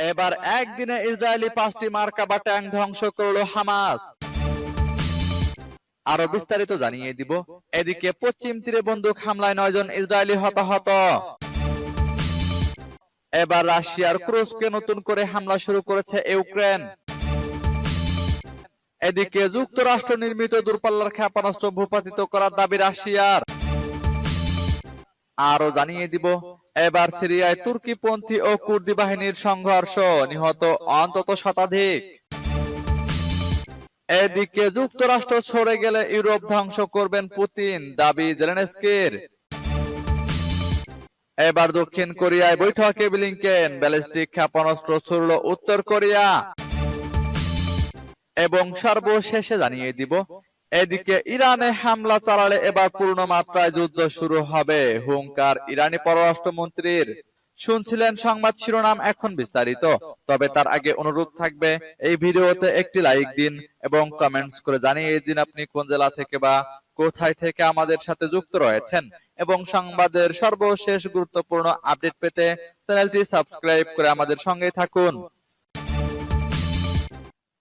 এবার একদিনে ইসরায়েলি 5টি মার্কাভা ট্যাঙ্ক ধ্বংস করলো হামাস। আরো বিস্তারিত জানিয়ে দিব। এদিকে পশ্চিম তীরে বন্দুক হামলায় 9 জন ইসরায়েলি হতাহত। এবার রাশিয়ার ক্রুজকে নতুন করে হামলা শুরু করেছে ইউক্রেন। এদিকে যুক্তরাষ্ট্র নির্মিত দূরপাল্লার ক্ষেপণাস্ত্র ভূপাতিত করার দাবি রাশিয়ার। আরো জানিয়ে দিব, এবার সিরিয়ায় তুর্কিপন্থী ও কুর্দি বাহিনীর সংঘর্ষ, নিহত অন্তত শতাধিক। এদিকে যুক্তরাষ্ট্র সরে গেলে ইউরোপ ধ্বংস করবেন পুতিন, দাবি জেলেনস্কির। এবার দক্ষিণ কোরিয়ায় বৈঠকে ব্লিংকেন, ব্যালিস্টিক ক্ষেপণাস্ত্র ছুড়ল উত্তর কোরিয়া। এবং সর্বশেষে জানিয়ে দিব, এদিকে ইরানে হামলা চালালে এবার পূর্ণ মাত্রায় যুদ্ধ শুরু হবে, হুঙ্কার ইরানি পররাষ্ট্রমন্ত্রীর। শুনছিলেন সংবাদ শিরোনাম, এখন বিস্তারিত। তবে তার আগে অনুরোধ থাকবে, এই ভিডিওতে একটি লাইক দিন এবং কমেন্টস করে জানিয়ে দিন আপনি কোন জেলা থেকে বা কোথায় থেকে আমাদের সাথে যুক্ত রয়েছেন। এবং সংবাদের সর্বশেষ গুরুত্বপূর্ণ আপডেট পেতে চ্যানেলটি সাবস্ক্রাইব করে আমাদের সঙ্গেই থাকুন।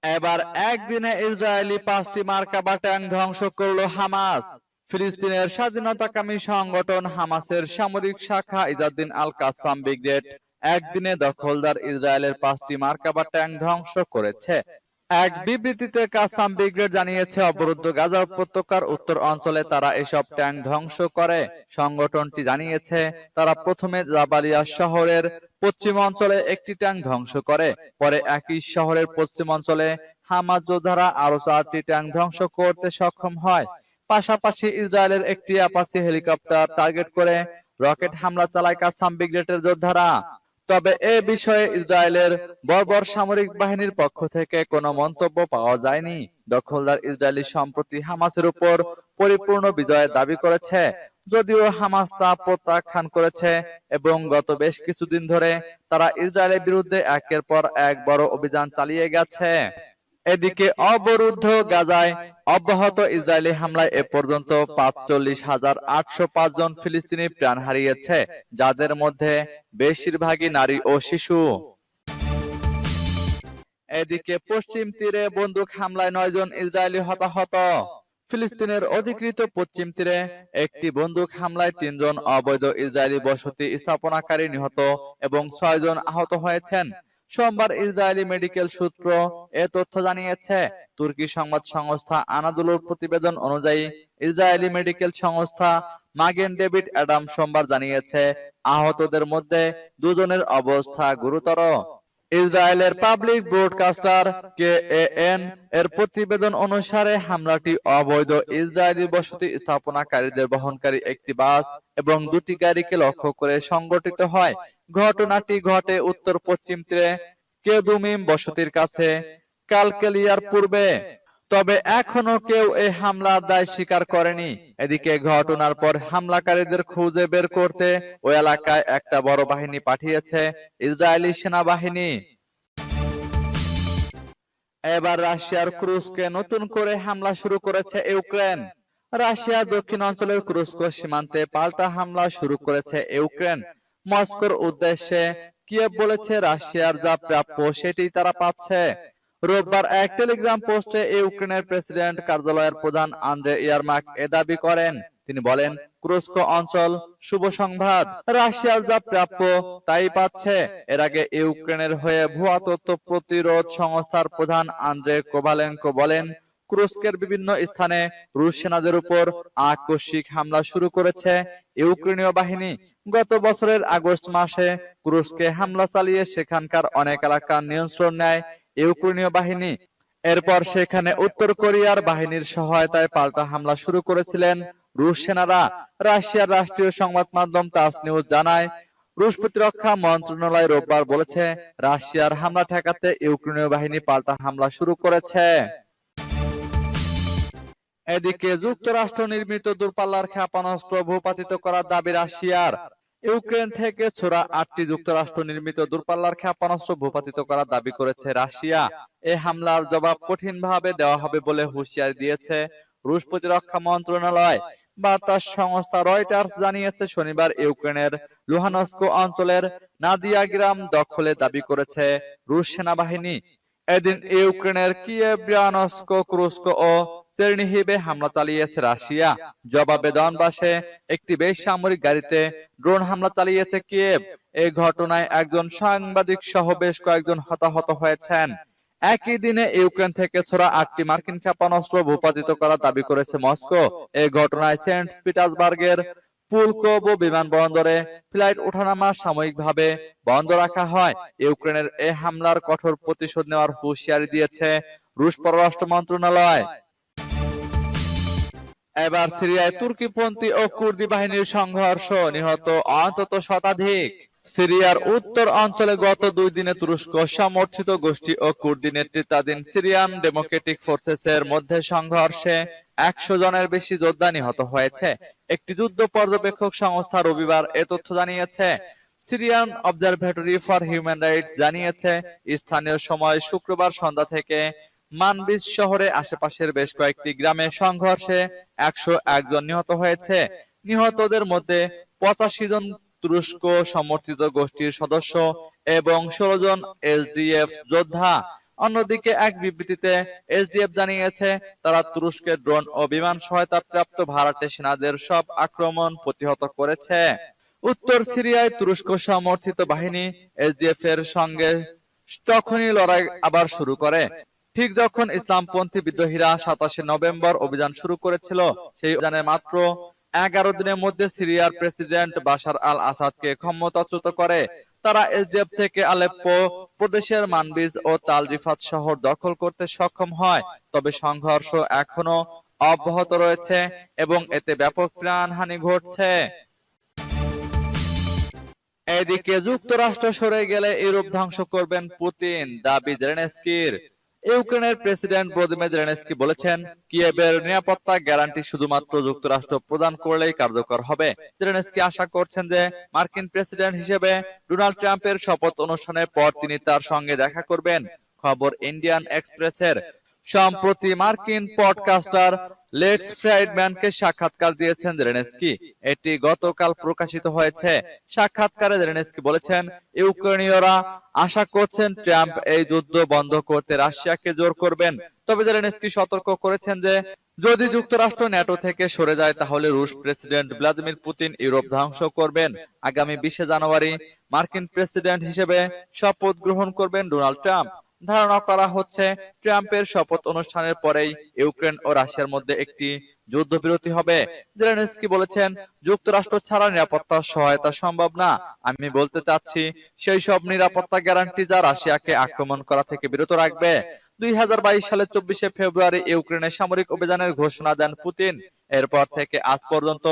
এবার একদিনে ইসরায়েলি 5টি মার্কাভা ট্যাঙ্ক ধ্বংস করল হামাস। ফিলিস্তিনের স্বাধীনতাকামী সংগঠন হামাসের সামরিক শাখা ইজাদ্দিন আল কাসাম ব্রিগেড একদিনে দখলদার ইসরায়েলের 5টি মার্কাভা ট্যাঙ্ক ধ্বংস করেছে। এক বিবৃতিতে কাসাম ব্রিগেড জানিয়েছে, অবরুদ্ধ গাজা উপত্যকার উত্তর অঞ্চলে তারা এসব ট্যাঙ্ক ধ্বংস করে। সংগঠনটি জানিয়েছে, তারা প্রথমে জাবালিয়া শহরের পশ্চিম অঞ্চলে একটি ট্যাঙ্ক ধ্বংস করে। পরে একই শহরের পশ্চিম অঞ্চলে হামাস যোদ্ধারা আরো 4টি ট্যাঙ্ক ধ্বংস করতে সক্ষম হয়। পাশাপাশি ইসরায়েলের একটি অ্যাপাচি হেলিকপ্টার টার্গেট করে রকেট হামলা চালায় কাসাম ব্রিগেডের যোদ্ধারা। তবে এ বিষয়ে ইসরায়েলের বর্বর সামরিক বাহিনীর পক্ষ থেকে কোনো মন্তব্য পাওয়া যায়নি। দখলদার ইসরায়েলি সম্প্রতি হামাসের উপর পরিপূর্ণ বিজয়ের দাবি করেছে, যদিও হামাস তা প্রত্যাখ্যান করেছে এবং গত বেশ কিছুদিন ধরে তারা ইসরায়েলের বিরুদ্ধে একের পর এক বড় অভিযান চালিয়ে গেছে। এদিকে অবরুদ্ধ গাজায় অব্যাহত ইসরায়েলি হামলায় এ পর্যন্ত 45,805 জন ফিলিস্তিনি প্রাণ হারিয়েছে, যাদের মধ্যে বেশিরভাগই নারী ও শিশু। এদিকে পশ্চিম তীরে বন্দুক হামলায় 9 জন ইসরায়েলি হতাহত। ফিলিস্তিনের অধিকৃত পশ্চিম তীরে একটি বন্দুক হামলায় 3 জন অবৈধ ইসরায়েলি বসতি স্থাপনাকারী নিহত এবং 6 জন আহত হয়েছেন। সোমবার ইসরায়েলি মেডিকেল সূত্র এ তথ্য জানিয়েছে। তুর্কি সংবাদ সংস্থা আনাদোলুর প্রতিবেদন অনুযায়ী ইসরায়েলি মেডিকেল সংস্থা মাগেন ডেভিড অ্যাডাম সোমবার জানিয়েছে, আহতদের মধ্যে 2 জনের অবস্থা গুরুতর। ইসরায়েলের পাবলিক ব্রডকাস্টার কেএএন এর প্রতিবেদন অনুসারে হামলাটি অবৈধ ইসরায়েলি বসতি স্থাপনাকারীদের বহনকারী একটি বাস এবং 2টি গাড়িকে লক্ষ্য করে সংঘটিত হয়। ঘটনাটি ঘটে উত্তর পশ্চিম তীরে কেদুমিম বসতির কাছে কালকেলিয়ার পূর্বে। তবে এখনো কেউ এই হামলার দায় স্বীকার করেনি। এদিকে ঘটনার পর হামলাকারীদের খুঁজে বের করতে ওই এলাকায় একটা বড় বাহিনী পাঠিয়েছে ইসরায়েলি সেনাবাহিনী। এবার রাশিয়ার ক্রুজকে নতুন করে হামলা শুরু করেছে ইউক্রেন। রাশিয়ার দক্ষিণ অঞ্চলের ক্রুস্ক সীমান্তে পাল্টা হামলা শুরু করেছে ইউক্রেন। মস্কোর উদ্দেশ্যে কিয়েভ বলেছে, রাশিয়ার যা প্রাপ্য সেটি তারা পাচ্ছে। রোববার এক টেলিগ্রাম পোস্টে ইউক্রেনের প্রেসিডেন্ট কার্যালয়ের প্রধান আন্দ্রে ইয়ারমাক এ দাবি করেন। তিনি বলেন, ক্রুস্ক অঞ্চল শুভ সংবাদ, রাশিয়ার যা প্রাপ্য তাই পাচ্ছে। এর আগে ইউক্রেনের হয়ে ভুয়া তথ্য প্রতিরোধ সংস্থার প্রধান আন্দ্রে কোভালেনকো বলেন, ক্রুস্কের বিভিন্ন স্থানে রুশ সেনাদের উপর আকস্মিক হামলা শুরু করেছে ইউক্রেনীয় বাহিনী। গত বছরের আগস্ট মাসে ক্রুস্কে হামলা চালিয়ে সেখানকার অনেক এলাকার নিয়ন্ত্রণ নেয় ইউক্রেনীয় বাহিনী। এরপর সেখানে উত্তর কোরিয়ার বাহিনীর সহায়তায় পাল্টা হামলা শুরু করেছিলেন রুশ সেনারা। রাশিয়ার রাষ্ট্রীয় সংবাদ মাধ্যম তাস নিউজ জানায়, রুশ প্রতিরক্ষা মন্ত্রণালয় রোববার বলেছে, রাশিয়ার হামলা ঠেকাতে ইউক্রেনীয় বাহিনী পাল্টা হামলা শুরু করেছে। এদিকে যুক্তরাষ্ট্র নির্মিত দূরপাল্লার ক্ষেপণাস্ত্র ভূপাতিত করার দাবি রাশিয়ার। ইউক্রেন থেকে ছোড়া 8টি যুক্তরাষ্ট্র নির্মিত দূরপাল্লার ক্ষেপণাস্ত্র ভূপাতিত করার দাবি করেছে রাশিয়া। এ হামলার জবাব কঠিনভাবে দেওয়া হবে বলে হুঁশিয়ারি দিয়েছে রুশ প্রতিরক্ষা মন্ত্রণালয়। বার্তা সংস্থা রয়টার্স জানিয়েছে শনিবার ইউক্রেনের লুহানস্ক অঞ্চলের নাদিয়া গ্রাম দখলে দাবি করেছে রুশ সেনাবাহিনী। এদিন ইউক্রেনের কিয়েভ, ব্রিয়ানস্ক, ক্রুস্ক ও চেরনিহিভে হামলা চালিয়েছে রাশিয়া। জবাবে দনবাসে একটি বেসামরিক গাড়িতে ড্রোন হামলা চালিয়েছে কিয়েভ। এই ঘটনায় একজন সাংবাদিক সহ বেশ কয়েকজন হতাহত হয়েছেন। একই দিনে ইউক্রেন থেকে ছোড়া 8টি মার্কিন ক্ষেপণাস্ত্র ভূপাতিত করার দাবি করেছে মস্কো। এই ঘটনায় সেন্ট পিটার্সবার্গের পুলকোভো বিমানবন্দরে ফ্লাইট ওঠানামা সাময়িকভাবে বন্ধ রাখা হয়। ইউক্রেনের এই হামলার কঠোর প্রতিশোধ নেওয়ার হুঁশিয়ারি দিয়েছে রুশ পররাষ্ট্র মন্ত্রণালয়। এবার সিরিয়ায় তুর্কিপন্থী ও কুর্দি বাহিনীর সংঘর্ষ, নিহত অন্তত শতাধিক। সিরিয়ার উত্তর অঞ্চলে গত 2 দিনে তুরস্ক সমর্থিত গোষ্ঠী ও কুর্দি নেতৃত্বাধীন সিরিয়ান ডেমোক্রেটিক ফোর্সেসের মধ্যে সংঘর্ষে 100 জনের বেশি যোদ্ধা নিহত হয়েছে। একটি যুদ্ধ পর্যবেক্ষক সংস্থা রবিবার এ তথ্য জানিয়েছে। Syrian observatory for human rights জানিয়েছে স্থানীয় সময় শুক্রবার সন্ধ্যা থেকে মানবিজ শহরে আশেপাশের বেশ কয়েকটি গ্রামে সংঘর্ষে 101 জন নিহত হয়েছে। নিহতদের মধ্যে 85 জন তুরস্ক সমর্থিত গোষ্ঠীর সদস্য এবং 16 জন এসডিএফ যোদ্ধা। অন্যদিকে এক বিবৃতিতে এসডিএফ জানিয়েছে তারা তুরস্কের ড্রোন ও বিমান সহায়তা প্রাপ্ত ভাড়াটে সেনাদের সব আক্রমণ প্রতিহত করেছে। উত্তর সিরিয়ায় তুরস্ক সমর্থিত বাহিনী এসডিএফ এর সঙ্গে তখনই লড়াই আবার শুরু করে, ঠিক যখন ইসলামপন্থী বিদ্রোহীরা 27 নভেম্বর অভিযান শুরু করেছিল। সেই অভিযানে মাত্র 11 দিনের মধ্যে সিরিয়ার প্রেসিডেন্ট বাশার আল আসাদকে ক্ষমতাচ্যুত করে। তারা এসডিএফ থেকে আলেপ্পো প্রদেশের মানবিজ ও তাল রিফাত শহর দখল করতে সক্ষম হয়। তবে সংঘর্ষ এখনো অব্যাহত রয়েছে এবং এতে ব্যাপক প্রাণহানি ঘটছে। এদিকে যুক্তরাষ্ট্র সরে গেলে ইউরোপ ধ্বংস করবেন পুতিন, দাবি জেলেনস্কির। ইউক্রেনের প্রেসিডেন্ট ভলোদিমির জেলেনস্কি বলেছেন কিয়েভের নিরাপত্তা গ্যারান্টি শুধুমাত্র যুক্তরাষ্ট্র প্রদান করলেই কার্যকর হবে। জেলেনস্কি আশা করছেন যে মার্কিন প্রেসিডেন্ট হিসেবে ডোনাল্ড ট্রাম্পের শপথ অনুষ্ঠানের পর তিনি তার সঙ্গে দেখা করবেন। খবর ইন্ডিয়ান এক্সপ্রেসের। সম্প্রতি মার্কিন পডকাস্টার লেক্স ফ্রাইডম্যানকে সাক্ষাৎকার দিয়েছেন জেলেনস্কি। এটি গতকাল প্রকাশিত হয়েছে। সাক্ষাৎকারে জেলেনস্কি বলেছেন ইউক্রেনীয়রা আশা করছেন ট্রাম্প এই যুদ্ধ বন্ধ করতে রাশিয়াকে জোর করবেন। তবে জেলেনস্কি সতর্ক করেছেন যে যদি যুক্তরাষ্ট্র ন্যাটো থেকে সরে যায় তাহলে রুশ প্রেসিডেন্ট ভ্লাদিমির পুতিন ইউরোপ ধ্বংস করবেন। আগামী 20 জানুয়ারি মার্কিন প্রেসিডেন্ট হিসেবে শপথ গ্রহণ করবেন ডোনাল্ড ট্রাম্প। ধারণা করা হচ্ছে ট্রাম্পের শপথ অনুষ্ঠানের পরেই ইউক্রেন ও রাশিয়ার মধ্যে একটি যুদ্ধবিরতি হবে। জেলেনস্কি বলেছেন যুক্তরাষ্ট্র ছাড়া নিরাপত্তা সহায়তা সম্ভব না। আমি বলতে চাচ্ছি সেই সব নিরাপত্তা গ্যারান্টি যা রাশিয়াকে আক্রমণ করা থেকে বিরত রাখবে। 2022 সালের 24 ফেব্রুয়ারি ইউক্রেনে সামরিক অভিযানের ঘোষণা দেন পুতিন। এরপর থেকে আজ পর্যন্ত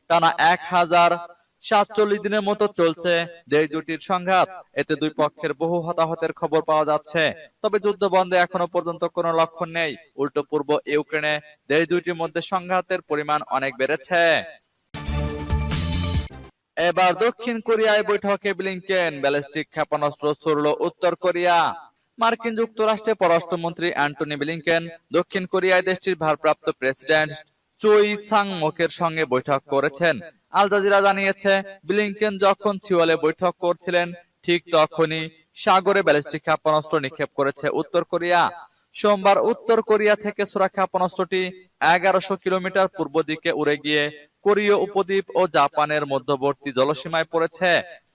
টানা 1047 দিনের মতো চলছে দেশ দুটির সংঘাত। এতে দুই পক্ষের বহু হতাহতের খবর পাওয়া যাচ্ছে। তবে যুদ্ধ বন্ধে এখনো পর্যন্ত কোনো লক্ষণ নেই। উল্টো পূর্ব ইউক্রেনে দেশ দুটির মধ্যে সংঘাতের পরিমাণ অনেক বেড়েছে। এবার দক্ষিণ কোরিয়ায় বৈঠকে ব্লিংকেন, ব্যালিস্টিক ক্ষেপণাস্ত্র ছুড়ল উত্তর কোরিয়া। মার্কিন যুক্তরাষ্ট্রের পররাষ্ট্রমন্ত্রী অ্যান্টনি ব্লিংকেন দক্ষিণ কোরিয়ায় দেশটির ভারপ্রাপ্ত প্রেসিডেন্ট চোই সাং মোকের সঙ্গে বৈঠক করেছেন। আল জাজিরা জানিয়েছে ব্লিংকেন যখন সিওলে বৈঠক করছিলেন ঠিক তখনই সাগরে ব্যালিস্টিক ক্ষেপণাস্ত্র নিক্ষেপ করেছে উত্তর কোরিয়া। সোমবার উত্তর কোরিয়া থেকে ছোড়া ক্ষেপণাস্ত্রটি 1100 কিলোমিটার পূর্ব দিকে উড়ে গিয়ে কোরীয় উপদ্বীপ ও জাপানের মধ্যবর্তী জলসীমায় পড়েছে।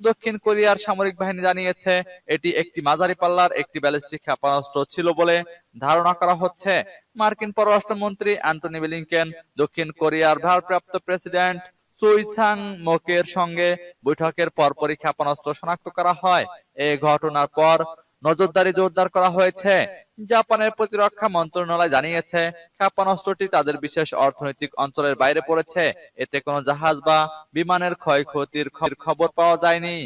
দক্ষিণ কোরিয়ার সামরিক বাহিনী জানিয়েছে এটি একটি মাঝারি পাল্লার একটি ব্যালিস্টিক ক্ষেপণাস্ত্র ছিল বলে ধারণা করা হচ্ছে। মার্কিন পররাষ্ট্রমন্ত্রী অ্যান্টনি ব্লিংকেন দক্ষিণ কোরিয়ার ভারপ্রাপ্ত প্রেসিডেন্ট চোই সাং মোকের সঙ্গে বৈঠকের পরপরই ক্ষেপণাস্ত্র শনাক্ত করা হয়। এই ঘটনার পর নজরদারি জোরদার করা হয়েছে। জাপানের প্রতিরক্ষা মন্ত্রণালয় জানিয়েছে ক্ষেপণাস্ত্রটি তাদের বিশেষ অর্থনৈতিক অঞ্চলের বাইরে পড়েছে। এতে কোনো জাহাজ বা বিমানের ক্ষয়ক্ষতির খবর পাওয়া যায়নি।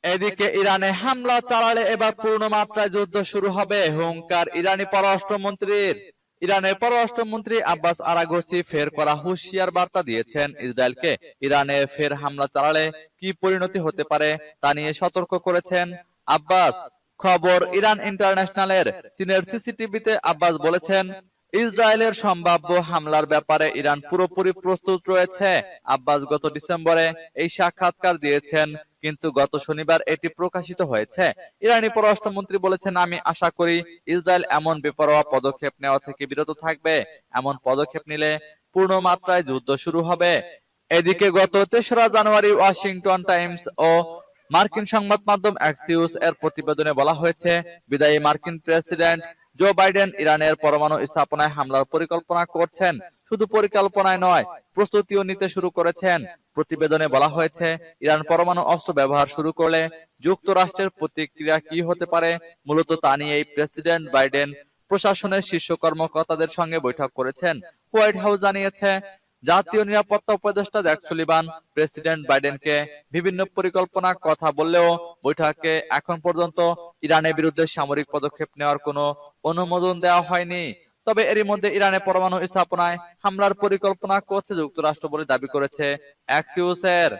এদিকে ইরানে হামলা চালালে এবার পূর্ণ মাত্রায় যুদ্ধ শুরু হবে, হুঙ্কার ইরানি পররাষ্ট্রমন্ত্রীর। ইরানের পররাষ্ট্রমন্ত্রী আব্বাস আরাগচি ফের করা হুঁশিয়ার বার্তা দিয়েছেন ইসরায়েলকে। ইরানে ফের হামলা চালালে কি পরিণতি হতে পারে তা নিয়ে সতর্ক করেছেন আব্বাস। খবর ইরান ইন্টারন্যাশনালের। চীনের সিসিটিভিতে আব্বাস বলেছেন ইসরায়েলের সম্ভাব্য হামলার ব্যাপারে ইরান পুরোপুরি প্রস্তুত রয়েছে। আব্বাস গত ডিসেম্বরে এই সাক্ষাৎকার দিয়েছেন, কিন্তু গত শনিবার এটি প্রকাশিত হয়েছে। ইরানি পররাষ্ট্রমন্ত্রী বলেছেন, আমি আশা করি ইসরায়েল এমন বেপরোয়া পদক্ষেপ নেওয়া থেকে বিরত থাকবে। এমন পদক্ষেপ নিলে পূর্ণ মাত্রায় যুদ্ধ শুরু হবে। এদিকে গত ৩রা জানুয়ারি ওয়াশিংটন টাইমস ও মার্কিন সংবাদ মাধ্যম অ্যাক্সিওস এর প্রতিবেদনে বলা হয়েছে, বিদায়ী মার্কিন প্রেসিডেন্ট জো বাইডেন ইরানের পরমাণু স্থাপনায় হামলার পরিকল্পনা করছেন। শুধু পরিকল্পনায় নয়, প্রস্তুতিও নিতে শুরু করেছেন। প্রতিবেদনে বলা হয়েছে, ইরান পরমাণু অস্ত্র ব্যবহার শুরু করলে যুক্তরাষ্ট্রের প্রতিক্রিয়া কি হতে পারে, মূলত তা নিয়েই প্রেসিডেন্ট বাইডেন প্রশাসনের শীর্ষ কর্মকর্তাদের সঙ্গে বৈঠক করেছেন। হোয়াইট হাউস জানিয়েছে, জাতীয় নিরাপত্তা উপদেষ্টা জ্যাক সুলিভান প্রেসিডেন্ট বাইডেনকে বিভিন্ন পরিকল্পনার কথা বললেও বৈঠকে এখন পর্যন্ত ইরানের বিরুদ্ধে সামরিক পদক্ষেপ নেওয়ার কোনো অনুমোদন দেওয়া হয়নি। তবে এরই মধ্যে ইরানের পরমাণু স্থাপনায় হামলার পরিকল্পনা করছে যুক্তরাষ্ট্র বলে দাবি করেছে অ্যাক্সিওসের।